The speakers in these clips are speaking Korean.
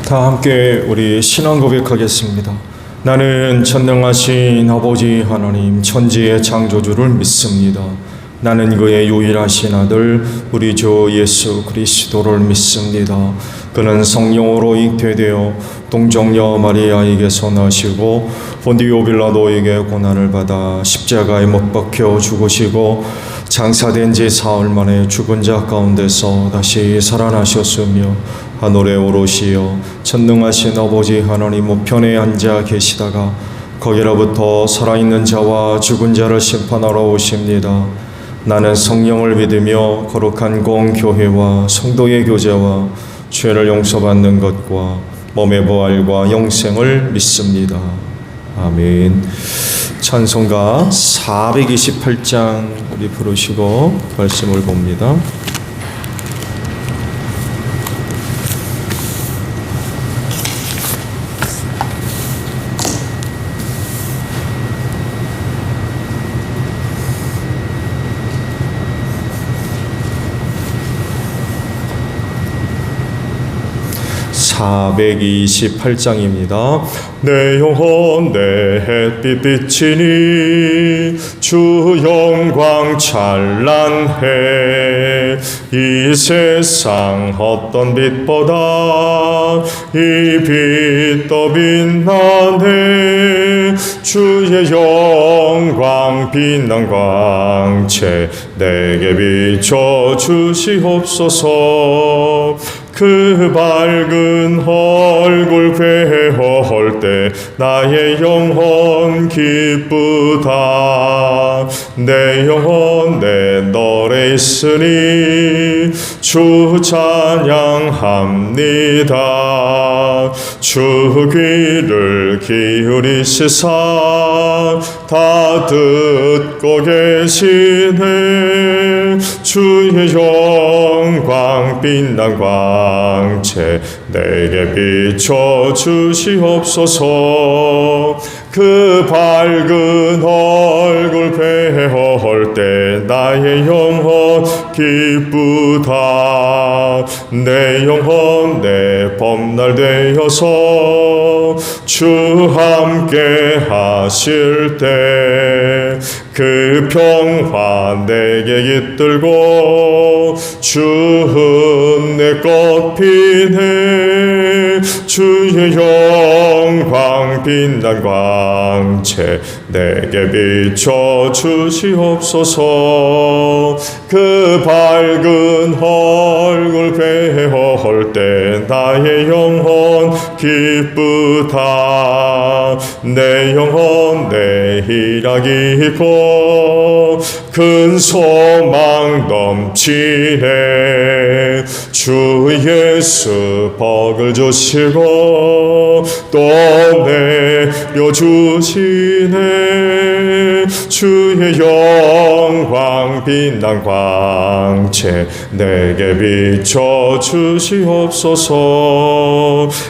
다 함께 우리 신앙 고백하겠습니다. 나는 전능하신 아버지 하나님 천지의 창조주를 믿습니다. 나는 그의 유일하신 아들 우리 주 예수 그리스도를 믿습니다. 그는 성령으로 잉태되어 동정녀 마리아에게서 나시고 본디오 빌라도에게 고난을 받아 십자가에 못 박혀 죽으시고 장사된 지 사흘 만에 죽은 자 가운데서 다시 살아나셨으며 하늘에 오르시어 전능하신 아버지 하나님 우편에 앉아 계시다가 거기로부터 살아있는 자와 죽은 자를 심판하러 오십니다. 나는 성령을 믿으며 거룩한 공교회와 성도의 교제와 죄를 용서받는 것과 몸의 부활과 영생을 믿습니다. 아멘. 찬송가 428장 우리 부르시고 말씀을 봅니다. (428장입니다) 내 영혼 내 햇빛 비치니 주 영광 찬란해. 이 세상 어떤 빛보다 이 빛 더 빛나네. 주의 영광 빛난 광채 내게 비춰 주시옵소서. 그 밝은 얼굴 배울 때 나의 영혼 기쁘다. 내 영혼 내 노래 있으니 주 찬양합니다. 주 귀를 기울이시사 다 듣고 계시네. 주의 영광 빛난 광채 내게 비춰 주시옵소서. 그 밝은 얼굴 배울 때 나의 영혼 기쁘다. 내 영혼 내 범날 되어서 주 함께 하실 때 그 평화 내게 깃들고 주 은혜 꽃피네. 주의 영광 빛난 광채 내게 비춰 주시옵소서. 그 밝은 얼굴 배울 때 나의 영혼 기쁘다. 내 영혼 내 희락이 있고 큰 소망 넘치네. 주 예수 복을 주시고 또 내려주시네. 주의 영광 빛난 광채 내게 비춰 주시옵소서.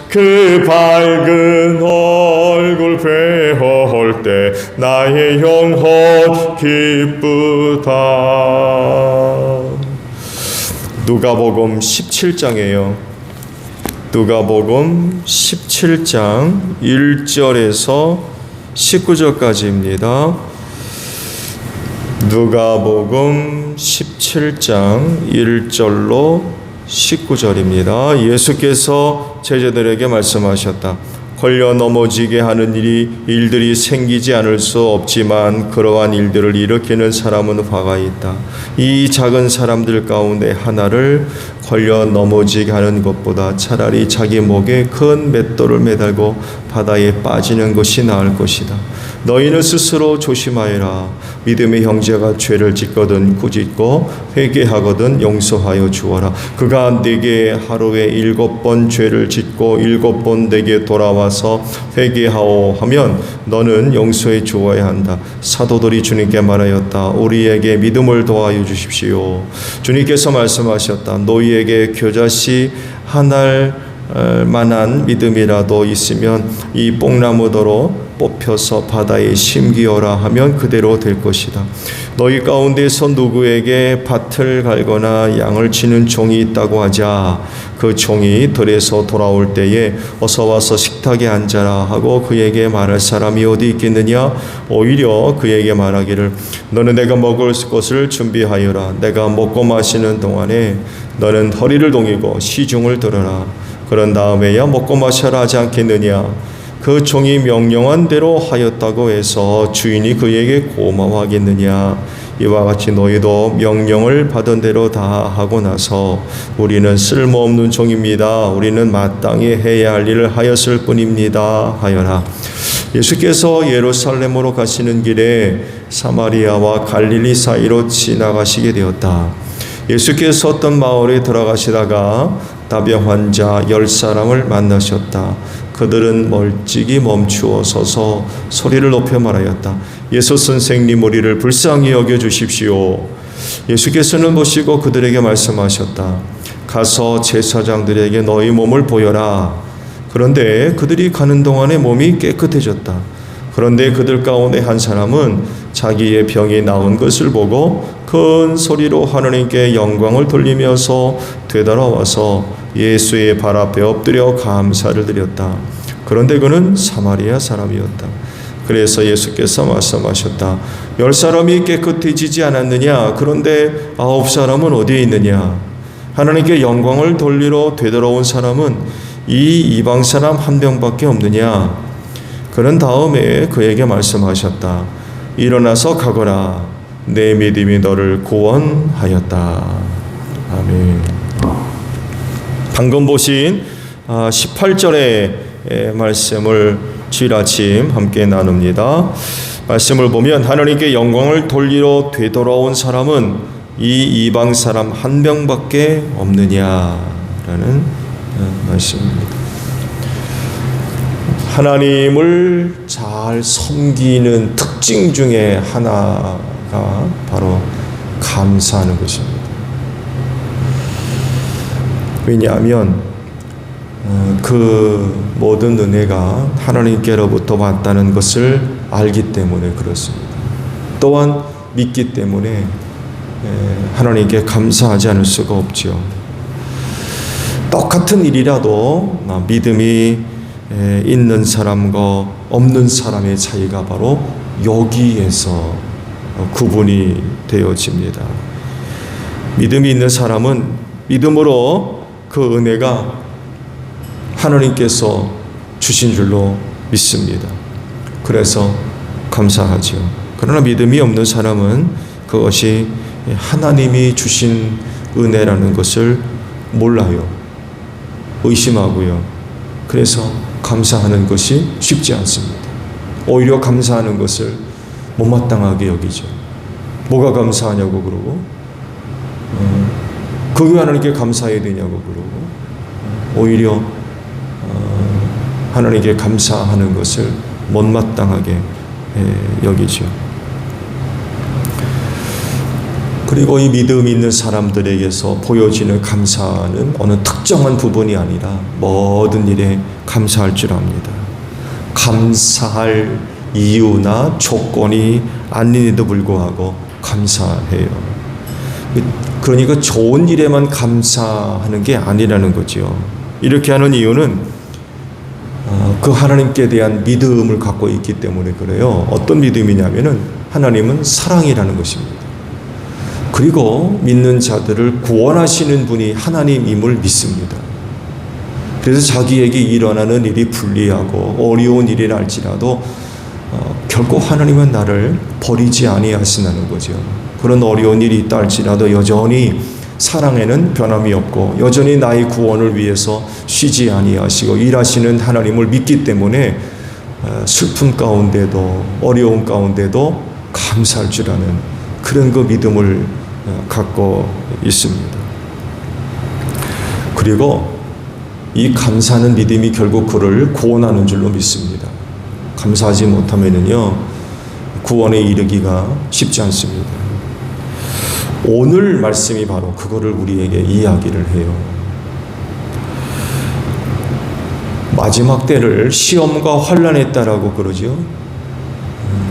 그 밝은 얼굴 배울 때 나의 영혼 기쁘다. 누가복음 17장이에요. 누가복음 17장 1절에서 19절까지입니다. 누가복음 17장 1절로 19절입니다. 예수께서 제자들에게 말씀하셨다. 걸려 넘어지게 하는 일들이 생기지 않을 수 없지만 그러한 일들을 일으키는 사람은 화가 있다. 이 작은 사람들 가운데 하나를 걸려 넘어지게 하는 것보다 차라리 자기 목에 큰 맷돌을 매달고 바다에 빠지는 것이 나을 것이다. 너희는 스스로 조심하여라. 믿음의 형제가 죄를 짓거든 꾸짖고 회개하거든 용서하여 주어라. 그가 네게 하루에 7번 죄를 짓고 7번 네게 돌아와서 회개하오 하면 너는 용서해 주어야 한다. 사도들이 주님께 말하였다. 우리에게 믿음을 도와여 주십시오. 주님께서 말씀하셨다. 너희에게 겨자씨 한 알 만한 믿음이라도 있으면 이 뽕나무더러 뽑혀서 바다에 심기어라 하면 그대로 될 것이다. 너희 가운데서 누구에게 밭을 갈거나 양을 치는 종이 있다고 하자. 그 종이 들에서 돌아올 때에 어서 와서 식탁에 앉아라 하고 그에게 말할 사람이 어디 있겠느냐? 오히려 그에게 말하기를 너는 내가 먹을 것을 준비하여라. 내가 먹고 마시는 동안에 너는 허리를 동이고 시중을 들어라. 그런 다음에야 먹고 마셔라 하지 않겠느냐? 그 종이 명령한 대로 하였다고 해서 주인이 그에게 고마워하겠느냐? 이와 같이 너희도 명령을 받은 대로 다 하고 나서 우리는 쓸모없는 종입니다. 우리는 마땅히 해야 할 일을 하였을 뿐입니다. 하여라. 예수께서 예루살렘으로 가시는 길에 사마리아와 갈릴리 사이로 지나가시게 되었다. 예수께서 어떤 마을에 들어가시다가 다병 환자 10사람을 만나셨다. 그들은 멀찍이 멈추어 서서 소리를 높여 말하였다. 예수 선생님, 우리를 불쌍히 여겨주십시오. 예수께서는 보시고 그들에게 말씀하셨다. 가서 제사장들에게 너희 몸을 보여라. 그런데 그들이 가는 동안에 몸이 깨끗해졌다. 그런데 그들 가운데 한 사람은 자기의 병이 나은 것을 보고 큰 소리로 하나님께 영광을 돌리면서 되돌아와서 예수의 발 앞에 엎드려 감사를 드렸다. 그런데 그는 사마리아 사람이었다. 그래서 예수께서 말씀하셨다. 10사람이 깨끗해지지 않았느냐? 그런데 9사람은 어디에 있느냐? 하나님께 영광을 돌리러 되돌아온 사람은 이 이방 사람 한 명밖에 없느냐? 그런 다음에 그에게 말씀하셨다. 일어나서 가거라. 내 믿음이 너를 구원하였다. 아멘. 방금 보신 18절의 말씀을 주일 아침 함께 나눕니다. 말씀을 보면 하나님께 영광을 돌리러 되돌아온 사람은 이 이방 사람 한 명밖에 없느냐라는 말씀입니다. 하나님을 잘 섬기는 특징 중에 하나가 바로 감사하는 것입니다. 왜냐하면 그 모든 은혜가 하나님께로부터 왔다는 것을 알기 때문에 그렇습니다. 또한 믿기 때문에 하나님께 감사하지 않을 수가 없지요. 똑같은 일이라도 믿음이 있는 사람과 없는 사람의 차이가 바로 여기에서 구분이 되어집니다. 믿음이 있는 사람은 믿음으로 그 은혜가 하나님께서 주신 줄로 믿습니다. 그래서 감사하죠. 그러나 믿음이 없는 사람은 그것이 하나님이 주신 은혜라는 것을 몰라요. 의심하고요. 그래서 감사하는 것이 쉽지 않습니다. 오히려 감사하는 것을 못마땅하게 여기죠. 뭐가 감사하냐고 그러고 그게 하나님께 감사해야 되냐고 그러고 오히려 하나님께 감사하는 것을 못마땅하게 여기죠. 그리고 이 믿음이 있는 사람들에게서 보여지는 감사는 어느 특정한 부분이 아니라 모든 일에 감사할 줄 압니다. 감사할 이유나 조건이 아닌에도 불구하고 감사해요. 그러니까 좋은 일에만 감사하는 게 아니라는 거죠. 이렇게 하는 이유는 그 하나님께 대한 믿음을 갖고 있기 때문에 그래요. 어떤 믿음이냐면은 하나님은 사랑이라는 것입니다. 그리고 믿는 자들을 구원하시는 분이 하나님임을 믿습니다. 그래서 자기에게 일어나는 일이 불리하고 어려운 일이라 할지라도 결코 하나님은 나를 버리지 아니하시는 거죠. 그런 어려운 일이 있다 할지라도 여전히 사랑에는 변함이 없고 여전히 나의 구원을 위해서 쉬지 아니하시고 일하시는 하나님을 믿기 때문에 슬픔 가운데도 어려움 가운데도 감사할 줄 아는 그런 그 믿음을 갖고 있습니다. 그리고 이 감사하는 믿음이 결국 그를 구원하는 줄로 믿습니다. 감사하지 못하면은요 구원에 이르기가 쉽지 않습니다. 오늘 말씀이 바로 그거를 우리에게 이야기를 해요. 마지막 때를 시험과 환난에 따라고 그러죠.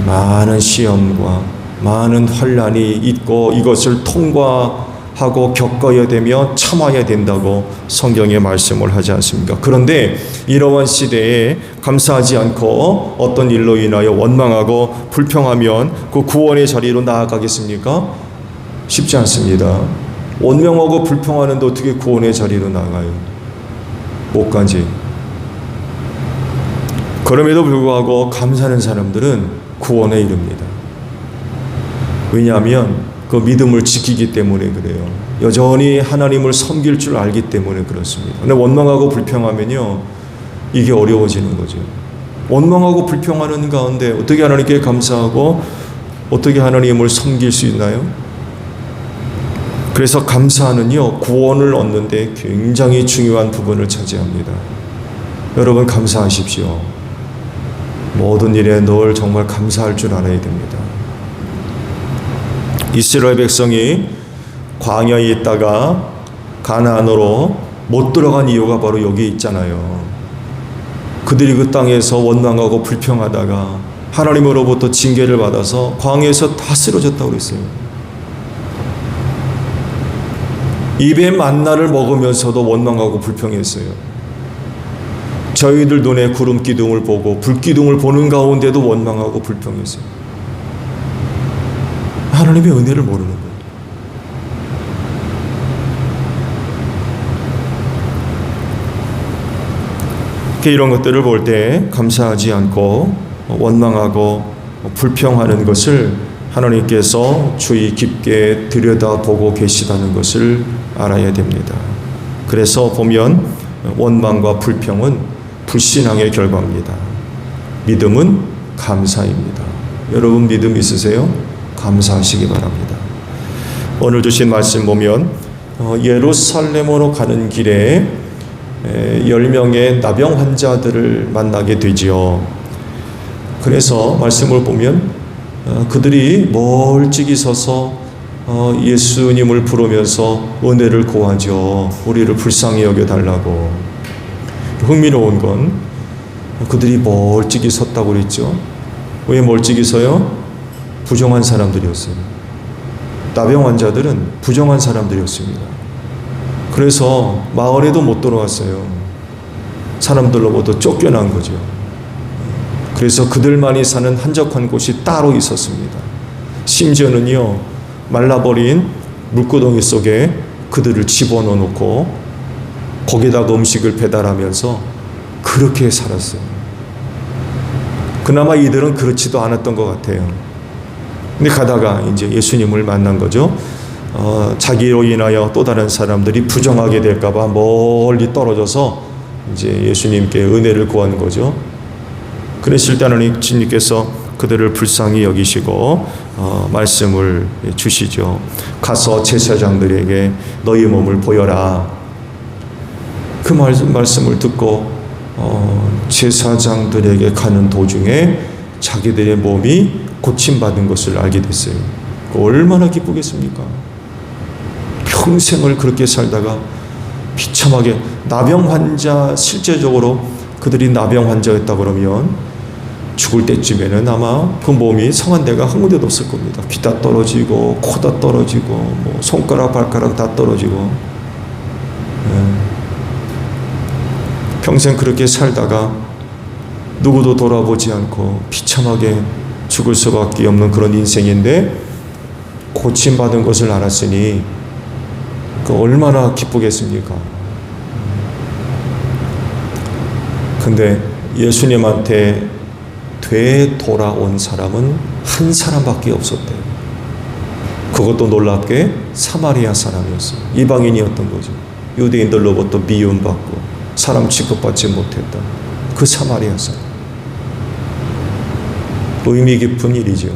많은 시험과 많은 환난이 있고 이것을 통과하고 겪어야 되며 참아야 된다고 성경에 말씀을 하지 않습니까? 그런데 이러한 시대에 감사하지 않고 어떤 일로 인하여 원망하고 불평하면 그 구원의 자리로 나아가겠습니까? 쉽지 않습니다. 원망하고 불평하는데 어떻게 구원의 자리로 나가요? 못 가지. 그럼에도 불구하고 감사하는 사람들은 구원에 이릅니다. 왜냐하면 그 믿음을 지키기 때문에 그래요. 여전히 하나님을 섬길 줄 알기 때문에 그렇습니다. 근데 원망하고 불평하면요, 이게 어려워지는 거죠. 원망하고 불평하는 가운데 어떻게 하나님께 감사하고 어떻게 하나님을 섬길 수 있나요? 그래서 감사는요, 구원을 얻는데 굉장히 중요한 부분을 차지합니다. 여러분 감사하십시오. 모든 일에 늘 정말 감사할 줄 알아야 됩니다. 이스라엘 백성이 광야에 있다가 가나안으로 못 들어간 이유가 바로 여기 있잖아요. 그들이 그 땅에서 원망하고 불평하다가 하나님으로부터 징계를 받아서 광야에서 다 쓰러졌다고 그랬어요. 입에 만나를 먹으면서도 원망하고 불평했어요. 저희들 눈에 구름 기둥을 보고 불 기둥을 보는 가운데도 원망하고 불평했어요. 하나님의 은혜를 모르는 거예요. 이런 것들을 볼 때 감사하지 않고 원망하고 불평하는 것을 하나님께서 주의 깊게 들여다보고 계시다는 것을 알아야 됩니다. 그래서 보면 원망과 불평은 불신앙의 결과입니다. 믿음은 감사입니다. 여러분 믿음 있으세요? 감사하시기 바랍니다. 오늘 주신 말씀 보면 예루살렘으로 가는 길에 10명의 나병 환자들을 만나게 되지요. 그래서 말씀을 보면 그들이 멀찍이 서서 예수님을 부르면서 은혜를 구하죠. 우리를 불쌍히 여겨달라고. 흥미로운 건 그들이 멀찍이 섰다고 그랬죠. 왜 멀찍이 서요? 부정한 사람들이었어요. 나병 환자들은 부정한 사람들이었습니다. 그래서 마을에도 못 들어왔어요. 사람들로부터 쫓겨난 거죠. 그래서 그들만이 사는 한적한 곳이 따로 있었습니다. 심지어는요, 말라버린 물구덩이 속에 그들을 집어넣어 놓고 거기다가 음식을 배달하면서 그렇게 살았어요. 그나마 이들은 그렇지도 않았던 것 같아요. 근데 가다가 이제 예수님을 만난 거죠. 자기로 인하여 또 다른 사람들이 부정하게 될까봐 멀리 떨어져서 이제 예수님께 은혜를 구한 거죠. 그랬을 때 하나님 주님께서 그들을 불쌍히 여기시고 말씀을 주시죠. 가서 제사장들에게 너희 몸을 보여라. 그 말씀을 듣고 제사장들에게 가는 도중에 자기들의 몸이 고침받은 것을 알게 됐어요. 얼마나 기쁘겠습니까? 평생을 그렇게 살다가 비참하게 나병 환자, 실제적으로 그들이 나병 환자였다 그러면 죽을 때쯤에는 아마 그 몸이 성한 데가 한 군데도 없을 겁니다. 귀 다 떨어지고 코 다 떨어지고 뭐 손가락 발가락 다 떨어지고 평생 그렇게 살다가 누구도 돌아보지 않고 비참하게 죽을 수밖에 없는 그런 인생인데 고침받은 것을 알았으니 그 얼마나 기쁘겠습니까? 근데 예수님한테 되돌아온 사람은 한 사람밖에 없었대요. 그것도 놀랍게 사마리아 사람이었어요. 이방인이었던 거죠. 유대인들로부터 미움받고 사람 취급받지 못했던 그 사마리아 사람. 의미 깊은 일이죠.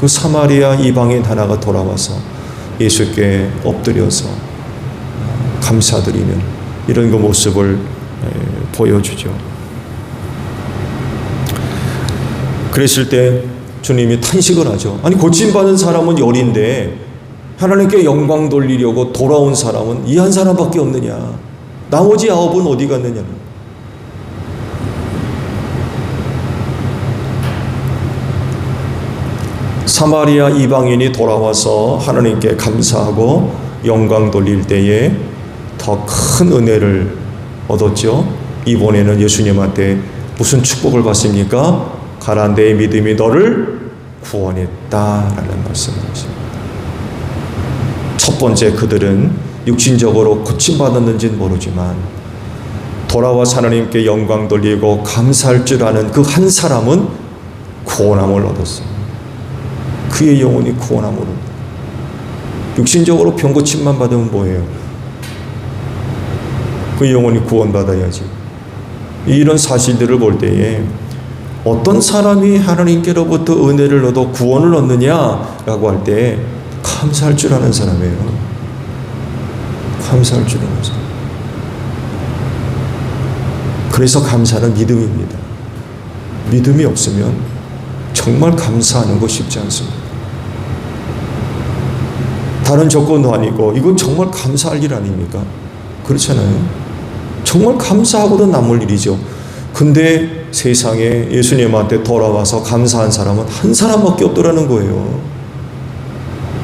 그 사마리아 이방인 하나가 돌아와서 예수께 엎드려서 감사드리는 이런 그 모습을 보여주죠. 그랬을 때 주님이 탄식을 하죠. 아니 고침받은 사람은 열인데 하나님께 영광 돌리려고 돌아온 사람은 이 한 사람밖에 없느냐. 나머지 9은 어디 갔느냐. 사마리아 이방인이 돌아와서 하나님께 감사하고 영광 돌릴 때에 더 큰 은혜를 얻었죠. 이번에는 예수님한테 무슨 축복을 받습니까? 가라, 내 믿음이 너를 구원했다라는 말씀을 하십니다. 첫 번째, 그들은 육신적으로 고침받았는지는 모르지만 돌아와 하나님께 영광 돌리고 감사할 줄 아는 그 한 사람은 구원함을 얻었어요. 그의 영혼이 구원함을 얻었어요. 육신적으로 병고침만 받으면 뭐예요? 그 영혼이 구원받아야지. 이런 사실들을 볼 때에 어떤 사람이 하나님께로부터 은혜를 얻어 구원을 얻느냐라고 할 때 감사할 줄 아는 사람이에요. 감사할 줄 아는 사람. 그래서 감사는 믿음입니다. 믿음이 없으면 정말 감사하는 거 쉽지 않습니다. 다른 조건도 아니고 이건 정말 감사할 일 아닙니까? 그렇잖아요. 정말 감사하고도 남을 일이죠. 근데 세상에 예수님한테 돌아와서 감사한 사람은 한 사람밖에 없더라는 거예요.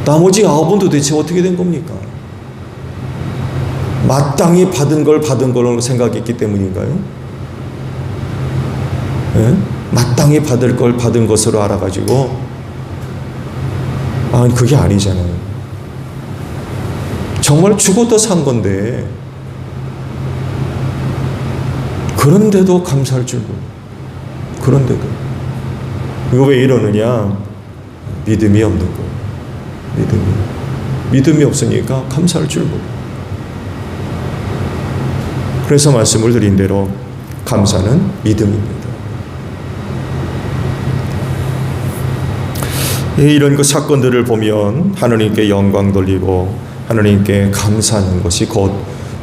나머지 9은 도대체 어떻게 된 겁니까? 마땅히 받은 걸 받은 걸로 생각했기 때문인가요? 네? 마땅히 받을 걸 받은 것으로 알아가지고 그게 아니잖아요. 정말 죽어도 산 건데 그런데도 감사할 줄 모르고, 그런데도 이거 왜 이러느냐? 믿음이 없는 거예요. 믿음이 없으니까 감사할 줄 모르고. 그래서 말씀을 드린 대로 감사는 믿음입니다. 이런 그 사건들을 보면 하나님께 영광 돌리고 하나님께 감사하는 것이 곧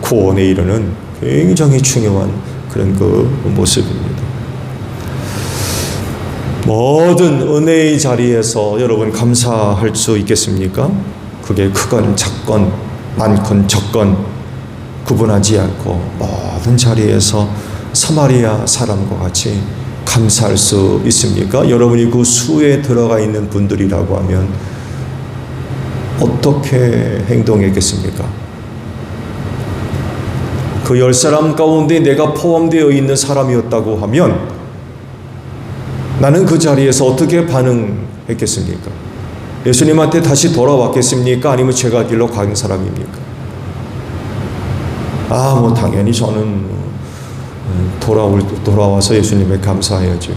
구원에 이르는 굉장히 중요한 그런 그 모습입니다. 모든 은혜의 자리에서 여러분 감사할 수 있겠습니까? 그게 크건 작건 많건 적건 구분하지 않고 모든 자리에서 사마리아 사람과 같이 감사할 수 있습니까? 여러분이 그 수에 들어가 있는 분들이라고 하면 어떻게 행동했겠습니까? 그 10사람 가운데 내가 포함되어 있는 사람이었다고 하면 나는 그 자리에서 어떻게 반응했겠습니까? 예수님한테 다시 돌아왔겠습니까? 아니면 제가 길로 간 사람입니까? 당연히 저는 돌아와서 예수님에 감사해야죠.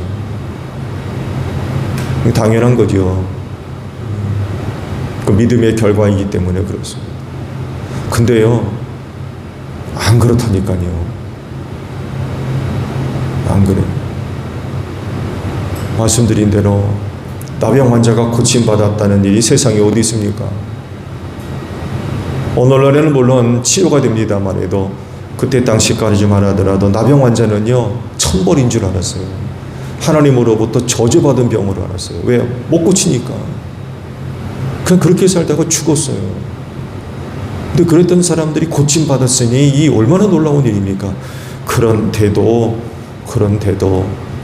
당연한 거죠. 그 믿음의 결과이기 때문에 그렇습니다. 근데요, 안 그렇다니까요. 안 그래요. 말씀드린 대로 나병 환자가 고침받았다는 일이 세상에 어디 있습니까? 오늘날에는 물론 치료가 됩니다만 해도 그때 당시까지만 하더라도 나병 환자는요, 천벌인 줄 알았어요. 하나님으로부터 저주받은 병으로 알았어요. 왜요? 못 고치니까. 그냥 그렇게 살다가 죽었어요. 근데 그랬던 사람들이 고침받았으니 이 얼마나 놀라운 일입니까? 그런데도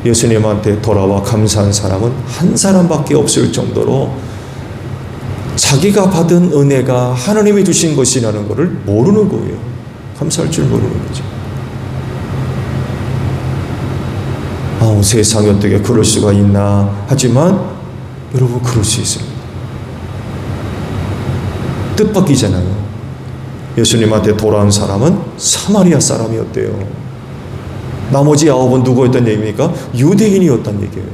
예수님한테 돌아와 감사한 사람은 한 사람밖에 없을 정도로 자기가 받은 은혜가 하나님이 주신 것이라는 것을 모르는 거예요. 감사할 줄 모르는 거죠. 세상에 어떻게 그럴 수가 있나 하지만 여러분, 그럴 수 있습니다. 뜻밖이잖아요. 예수님한테 돌아온 사람은 사마리아 사람이었대요. 나머지 9은 누구였단 얘기입니까? 유대인이었단 얘기예요.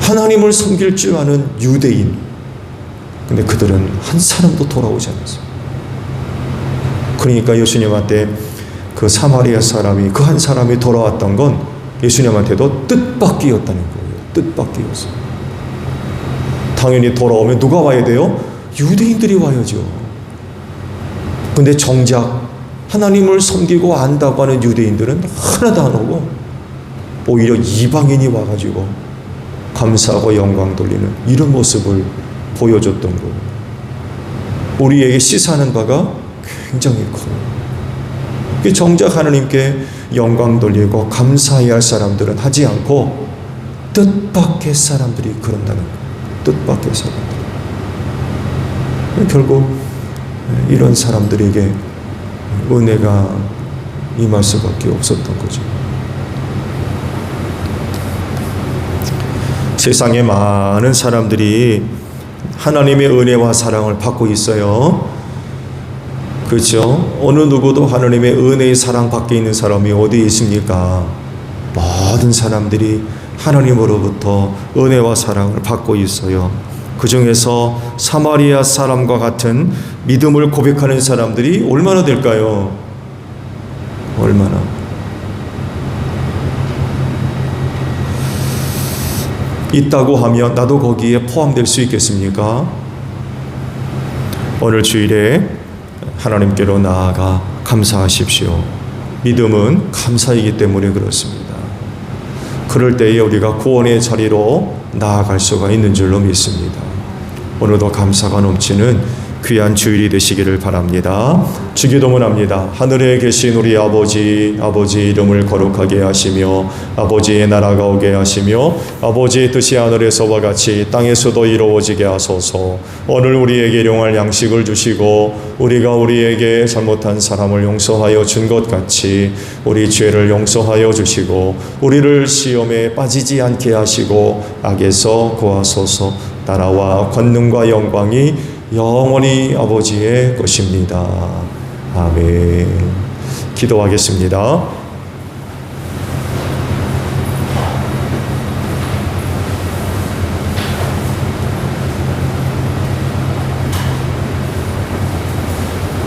하나님을 섬길 줄 아는 유대인. 근데 그들은 한 사람도 돌아오지 않았어요. 그러니까 예수님한테 그 사마리아 사람이, 그 한 사람이 돌아왔던 건 예수님한테도 뜻밖이었다는 거예요. 뜻밖이었어요. 당연히 돌아오면 누가 와야 돼요? 유대인들이 와야죠. 근데 정작 하나님을 섬기고 안다고 하는 유대인들은 하나도 안 오고 오히려 이방인이 와가지고 감사하고 영광 돌리는 이런 모습을 보여줬던 거예요. 우리에게 시사하는 바가 굉장히 커요. 정작 하나님께 영광 돌리고 감사해야 할 사람들은 하지 않고 뜻밖의 사람들이 그런다는 거예요. 뜻밖의 사람들. 결국 이런 사람들에게 은혜가 임할 수밖에 없었던 거죠. 세상에 많은 사람들이 하나님의 은혜와 사랑을 받고 있어요. 그렇죠? 어느 누구도 하나님의 은혜의 사랑 밖에 있는 사람이 어디 있습니까? 모든 사람들이 하나님으로부터 은혜와 사랑을 받고 있어요. 그 중에서 사마리아 사람과 같은 믿음을 고백하는 사람들이 얼마나 될까요? 얼마나? 있다고 하면 나도 거기에 포함될 수 있겠습니까? 오늘 주일에 하나님께로 나아가 감사하십시오. 믿음은 감사이기 때문에 그렇습니다. 그럴 때에 우리가 구원의 자리로 나아갈 수가 있는 줄로 믿습니다. 오늘도 감사가 넘치는 귀한 주일이 되시기를 바랍니다. 주기도문합니다. 하늘에 계신 우리 아버지, 아버지 이름을 거룩하게 하시며 아버지의 나라가 오게 하시며 아버지의 뜻이 하늘에서와 같이 땅에서도 이루어지게 하소서. 오늘 우리에게 일용할 양식을 주시고 우리가 우리에게 잘못한 사람을 용서하여 준 것 같이 우리 죄를 용서하여 주시고 우리를 시험에 빠지지 않게 하시고 악에서 구하소서. 나라와 권능과 영광이 영원히 아버지의 것입니다. 아멘. 기도하겠습니다.